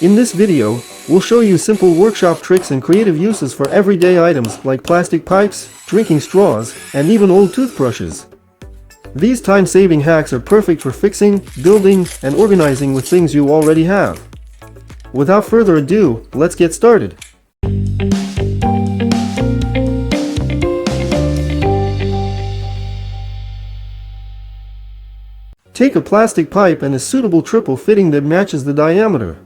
In this video, we'll show you simple workshop tricks and creative uses for everyday items like plastic pipes, drinking straws, and even old toothbrushes. These time-saving hacks are perfect for fixing, building, and organizing with things you already have. Without further ado, let's get started. Take a plastic pipe and a suitable triple fitting that matches the diameter.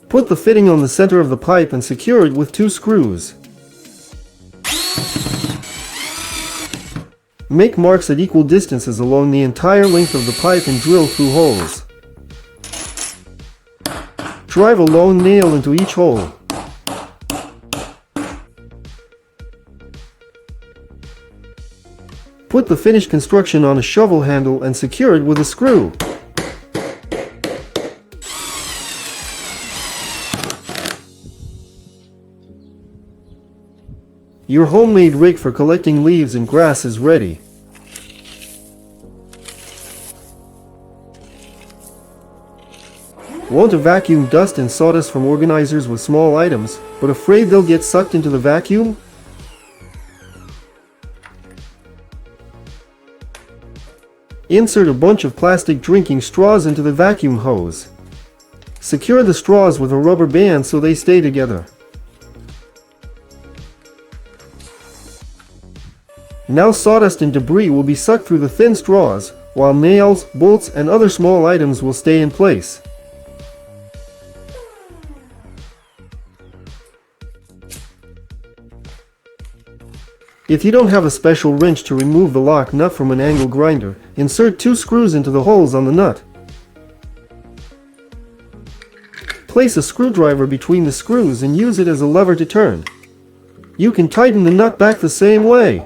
Put the fitting on the center of the pipe and secure it with 2 screws. Make marks at equal distances along the entire length of the pipe and drill through holes. Drive a long nail into each hole. Put the finished construction on a shovel handle and secure it with a screw. Your homemade rake for collecting leaves and grass is ready. Want to vacuum dust and sawdust from organizers with small items, but afraid they'll get sucked into the vacuum? Insert a bunch of plastic drinking straws into the vacuum hose. Secure the straws with a rubber band so they stay together. Now sawdust and debris will be sucked through the thin straws, while nails, bolts, and other small items will stay in place. If you don't have a special wrench to remove the lock nut from an angle grinder, insert 2 screws into the holes on the nut. Place a screwdriver between the screws and use it as a lever to turn. You can tighten the nut back the same way.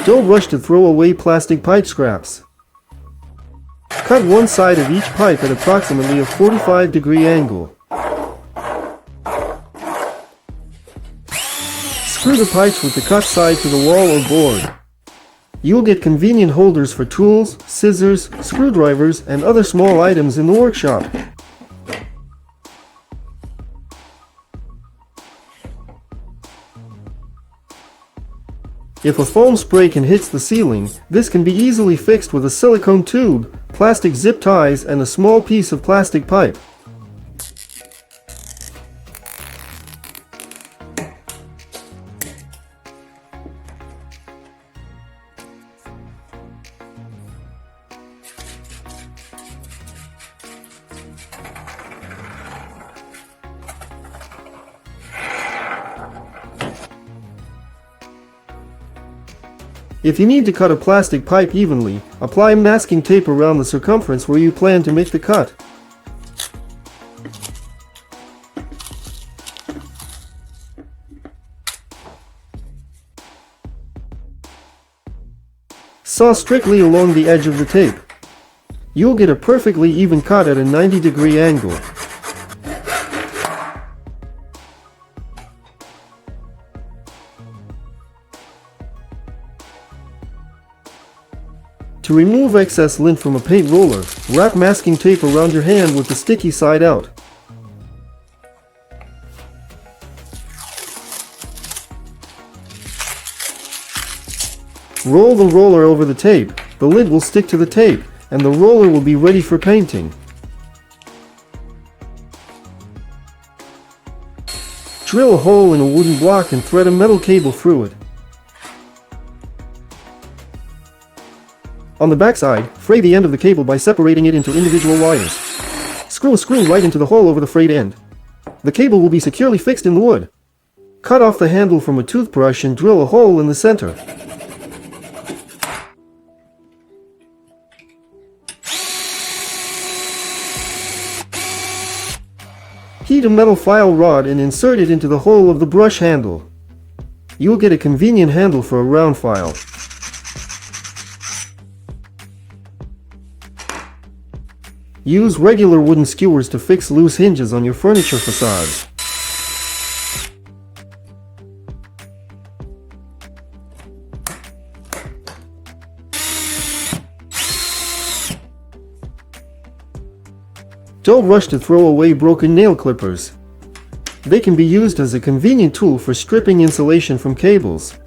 Don't rush to throw away plastic pipe scraps. Cut one side of each pipe at approximately a 45-degree angle. Screw the pipes with the cut side to the wall or board. You'll get convenient holders for tools, scissors, screwdrivers, and other small items in the workshop. If a foam spray can hit the ceiling, this can be easily fixed with a silicone tube, plastic zip ties, and a small piece of plastic pipe. If you need to cut a plastic pipe evenly, apply masking tape around the circumference where you plan to make the cut. Saw strictly along the edge of the tape. You'll get a perfectly even cut at a 90-degree angle. To remove excess lint from a paint roller, wrap masking tape around your hand with the sticky side out. Roll the roller over the tape. The lint will stick to the tape, and the roller will be ready for painting. Drill a hole in a wooden block and thread a metal cable through it. On the back side, fray the end of the cable by separating it into individual wires. Screw a screw right into the hole over the frayed end. The cable will be securely fixed in the wood. Cut off the handle from a toothbrush and drill a hole in the center. Heat a metal file rod and insert it into the hole of the brush handle. You'll get a convenient handle for a round file. Use regular wooden skewers to fix loose hinges on your furniture facades. Don't rush to throw away broken nail clippers. They can be used as a convenient tool for stripping insulation from cables.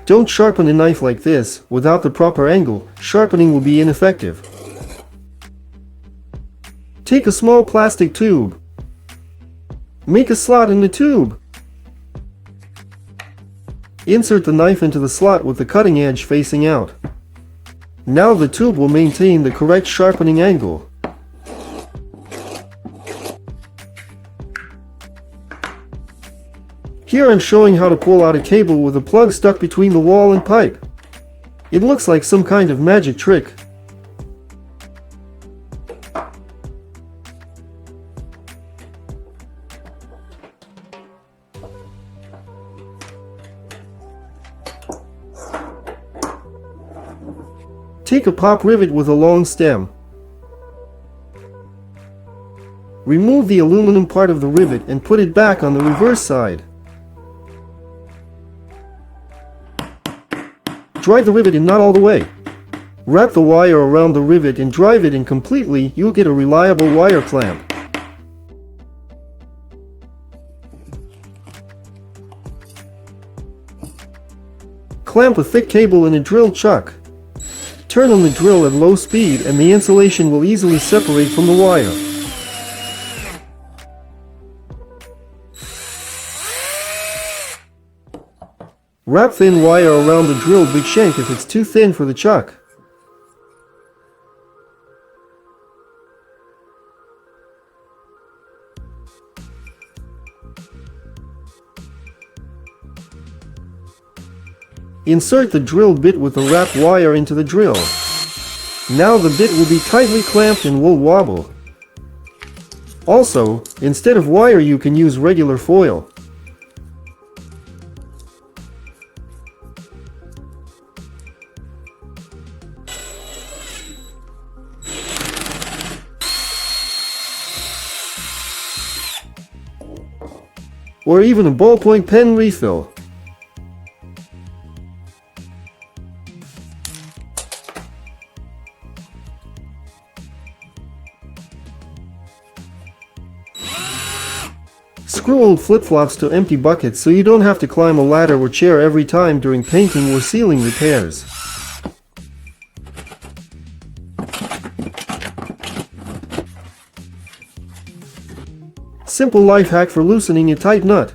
Don't sharpen a knife like this. Without the proper angle, sharpening will be ineffective. Take a small plastic tube. Make a slot in the tube. Insert the knife into the slot with the cutting edge facing out. Now the tube will maintain the correct sharpening angle. Here I'm showing how to pull out a cable with a plug stuck between the wall and pipe. It looks like some kind of magic trick. Take a pop rivet with a long stem. Remove the aluminum part of the rivet and put it back on the reverse side. Drive the rivet in, not all the way. Wrap the wire around the rivet and drive it in completely. You'll get a reliable wire clamp. Clamp a thick cable in a drill chuck. Turn on the drill at low speed and the insulation will easily separate from the wire. Wrap thin wire around the drill big shank if it's too thin for the chuck. Insert the drill bit with the wrapped wire into the drill. Now the bit will be tightly clamped and will wobble. Also, instead of wire you can use regular foil. Or even a ballpoint pen refill. Screw old flip-flops to empty buckets so you don't have to climb a ladder or chair every time during painting or sealing repairs. Simple life hack for loosening a tight nut.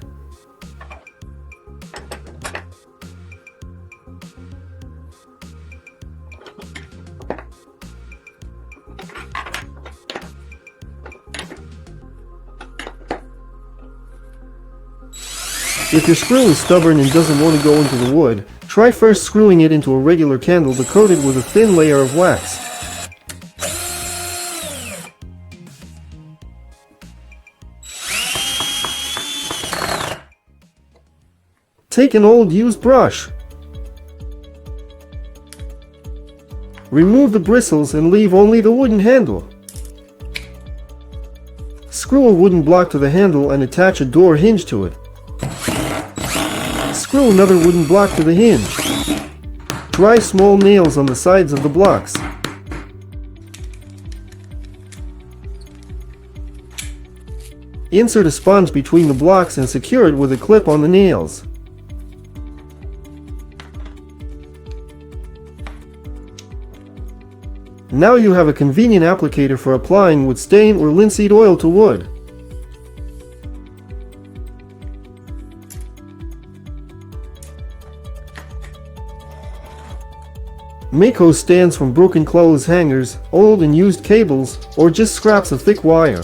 If your screw is stubborn and doesn't want to go into the wood, try first screwing it into a regular candle to coat it with a thin layer of wax. Take an old used brush. Remove the bristles and leave only the wooden handle. Screw a wooden block to the handle and attach a door hinge to it. Screw another wooden block to the hinge. Try small nails on the sides of the blocks. Insert a sponge between the blocks and secure it with a clip on the nails. Now you have a convenient applicator for applying wood stain or linseed oil to wood. Make hose stands from broken clothes hangers, old and used cables, or just scraps of thick wire.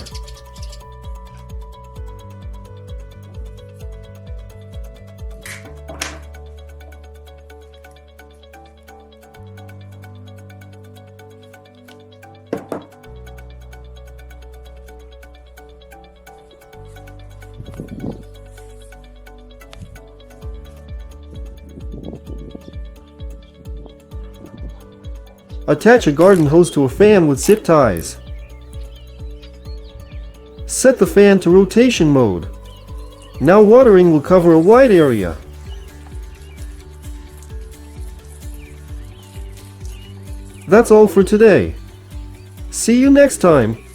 Attach a garden hose to a fan with zip ties. Set the fan to rotation mode. Now watering will cover a wide area. That's all for today. See you next time.